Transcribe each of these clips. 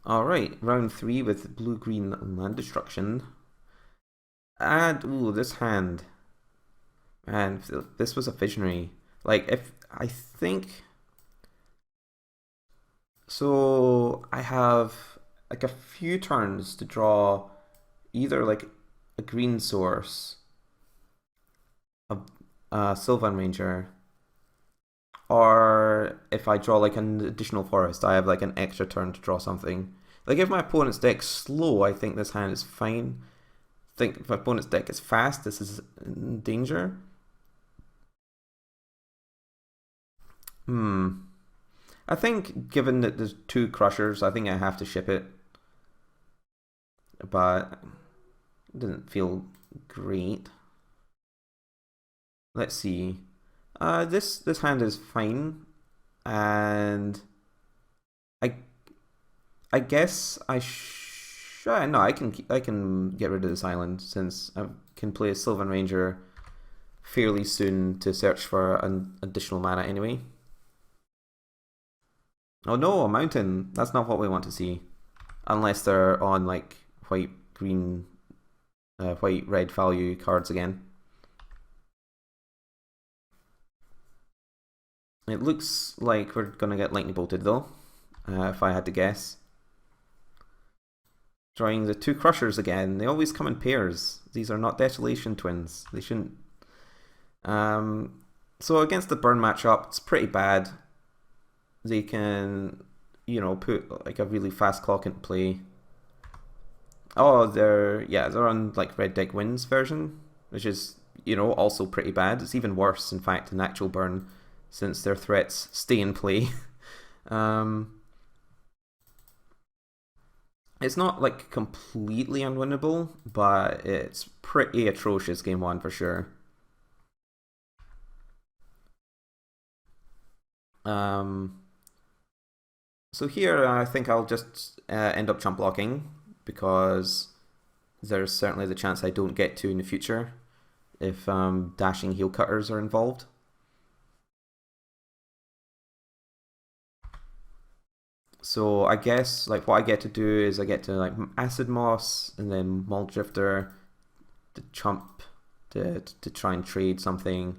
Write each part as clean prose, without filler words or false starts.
Alright, round 3 with blue-green land destruction. And, ooh, this hand. Man, this was a visionary. Like, if I think. So, I have like a few turns to draw either like a green source, a Sylvan Ranger, or if I draw like an additional forest, I have like an extra turn to draw something. Like, if my opponent's deck's slow, I think this hand is fine. I think if my opponent's deck is fast, this is in danger. I think given that there's 2 crushers, I think I have to ship it. But it doesn't feel great. Let's see. This hand is fine, and I I guess I no, I can get rid of this island since I can play a Sylvan Ranger fairly soon to search for an additional mana anyway. Oh no, a mountain. That's not what we want to see. Unless they're on like white, green, white, red value cards again. It looks like we're going to get lightning bolted though, if I had to guess. Drawing the 2 crushers again. They always come in pairs. These are not desolation twins. They shouldn't. So against the burn matchup, it's pretty bad. They can, put like a really fast clock into play. Oh, they're on like Red Deck Wins version, which is, also pretty bad. It's even worse, in fact, than actual burn, since their threats stay in play. It's not like completely unwinnable, but it's pretty atrocious game 1 for sure. So here I think I'll just end up chump blocking, because there's certainly the chance I don't get to in the future if dashing heel cutters are involved. So I guess like what I get to do is I get to like Acid Moss and then Mold Drifter to chump to try and trade something.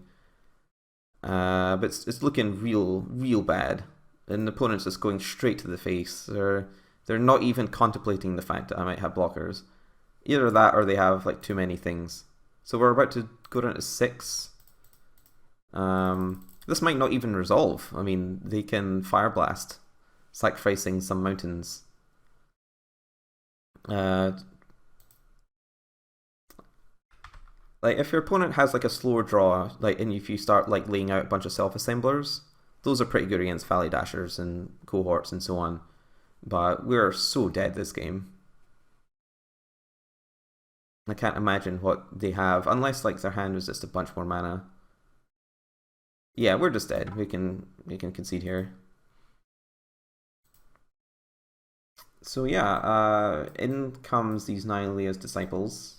But it's looking real bad. And the opponent's just going straight to the face. They're not even contemplating the fact that I might have blockers. Either that or they have like too many things. So we're about to go down to 6. This might not even resolve. I mean, they can Fire Blast, sacrificing some mountains. Like if your opponent has like a slower draw, like, and if you start like laying out a bunch of self-assemblers, those are pretty good against Valley Dashers and cohorts and so on. But we're so dead this game. I can't imagine what they have, unless like their hand was just a bunch more mana. Yeah, we're just dead. We can concede here. So yeah, in comes these Nylea's disciples.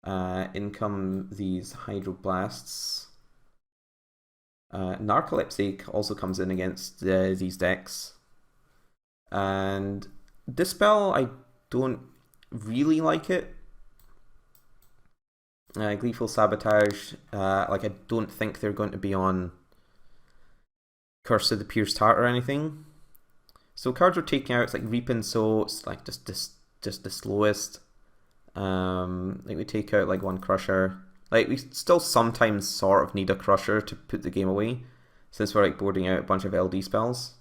In come these Hydroblasts. Narcolepsy also comes in against these decks. And Dispel, I don't really like it. Gleeful Sabotage, like I don't think they're going to be on Curse of the Pierced Heart or anything. So cards we're taking out, it's like Reap and Sow, it's like just the slowest. Like we take out like one Crusher. Like we still sometimes sort of need a Crusher to put the game away, since we're like boarding out a bunch of LD spells.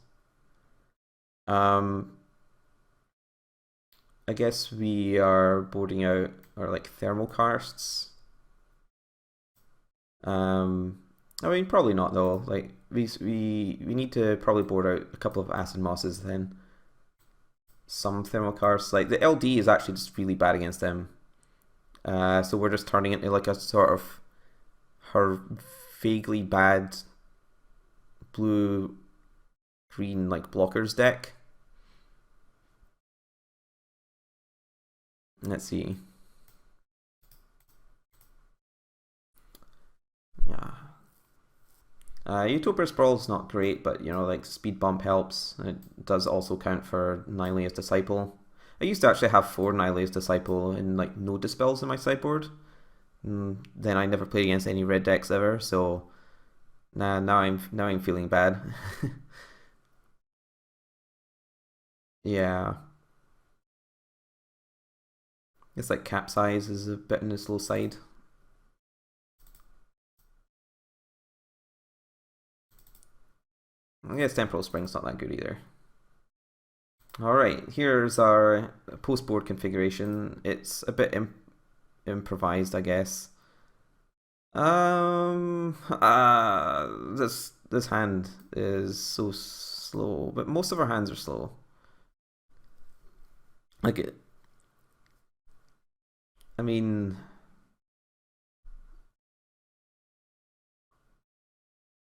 I guess we are boarding out our like Thermal Karsts. I mean, probably not though. Like we need to probably board out a couple of Acid Mosses then. Some Thermal Karsts. Like the LD is actually just really bad against them. So we're just turning it into like a sort of her vaguely bad blue green like blockers deck. Let's see. Yeah. Utopia Sprawl's not great, but you know, like speed bump helps. It does also count for Nylea's Disciple. I used to actually have 4 Nylea's Disciple and like no dispels in my sideboard. Then I never played against any red decks ever, so now I'm feeling bad. Yeah, it's like Capsize is a bit on the slow side. I guess Temporal Spring's not that good either. Alright, here's our post-board configuration. It's a bit improvised, I guess. This hand is so slow, but most of our hands are slow. Like it, I mean,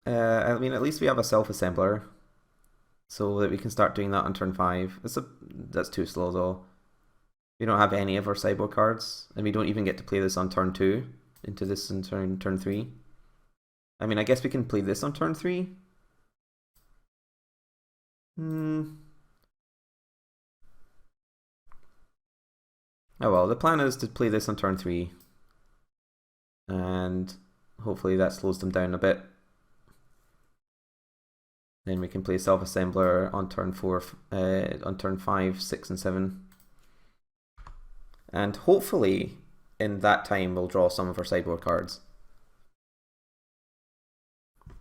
at least we have a self-assembler, so that we can start doing that on turn 5. That's too slow though. We don't have any of our sideboard cards, and we don't even get to play this on turn 2 into this in turn 3. I mean, I guess we can play this on turn 3. Oh well, the plan is to play this on turn 3, and hopefully that slows them down a bit. Then we can play self-assembler on turn 4, on turn 5, 6, and 7. And hopefully in that time we'll draw some of our sideboard cards.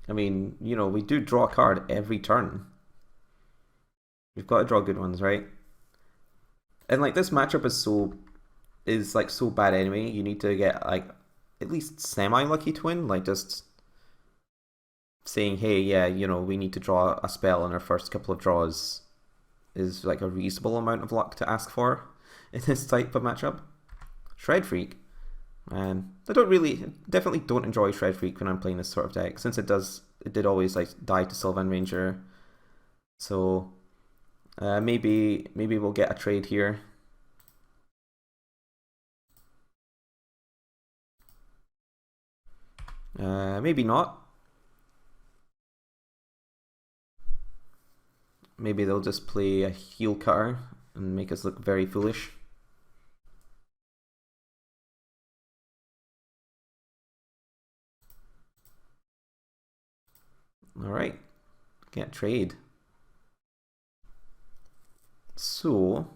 I mean, you know, we do draw a card every turn. We've got to draw good ones, right? And like this matchup is like so bad anyway. You need to get like at least semi-lucky to win, like just saying, hey, yeah, you know, we need to draw a spell in our first couple of draws is like a reasonable amount of luck to ask for in this type of matchup. Shred Freak. And I definitely don't enjoy Shred Freak when I'm playing this sort of deck, since it did always like die to Sylvan Ranger. So maybe we'll get a trade here. Maybe not. Maybe they'll just play a heel cutter and make us look very foolish. Alright, get trade. So,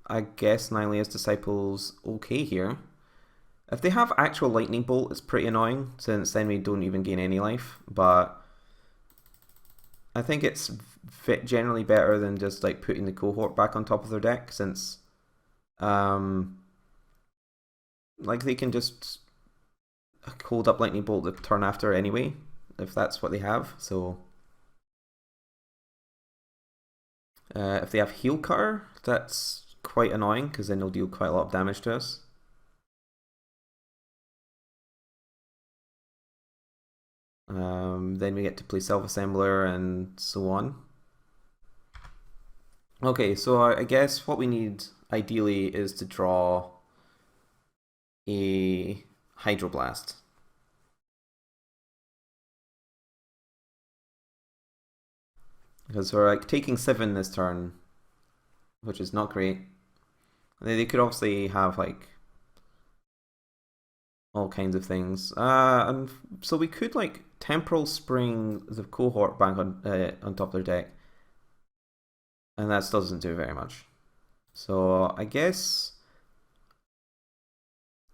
I guess Nylea's Disciple's okay here. If they have actual Lightning Bolt, it's pretty annoying, since then we don't even gain any life, but I think it's generally better than just like putting the cohort back on top of their deck, since like they can just hold up Lightning Bolt the turn after anyway, if that's what they have. So if they have Heal Cutter, that's quite annoying, because then they'll deal quite a lot of damage to us. Then we get to play Self-Assembler and so on. Okay, so I guess what we need ideally is to draw a Hydroblast. Because we're like taking 7 this turn, which is not great. They could obviously have like all kinds of things. And so we could like Temporal Spring the cohort back on top of their deck, and that still doesn't do very much. So I guess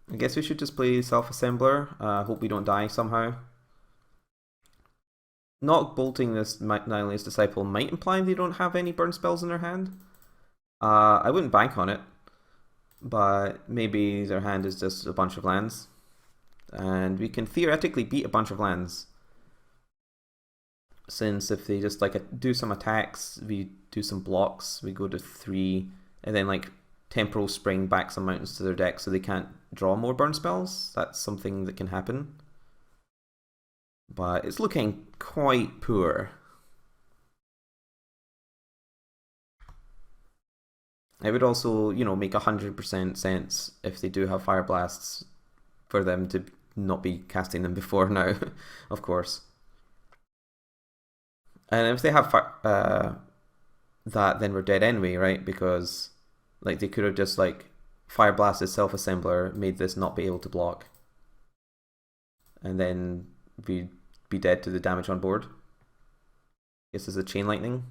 we should just play Self-Assembler. Hope we don't die somehow. Not bolting this Nylea's Disciple might imply they don't have any burn spells in their hand. I wouldn't bank on it, but maybe their hand is just a bunch of lands. And we can theoretically beat a bunch of lands, since if they just like do some attacks, we do some blocks, we go to 3, and then like Temporal Spring back some mountains to their deck so they can't draw more burn spells. That's something that can happen. But it's looking quite poor. It would also, you know, make 100% sense if they do have Fire Blasts for them to not be casting them before now, of course. And if they have that, then we're dead anyway, right? Because like they could have just like Fire Blasted Self-Assembler, made this not be able to block, and then we'd be dead to the damage on board. Guess this is a Chain Lightning.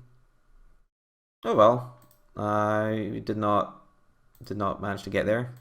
Oh well, I did not manage to get there.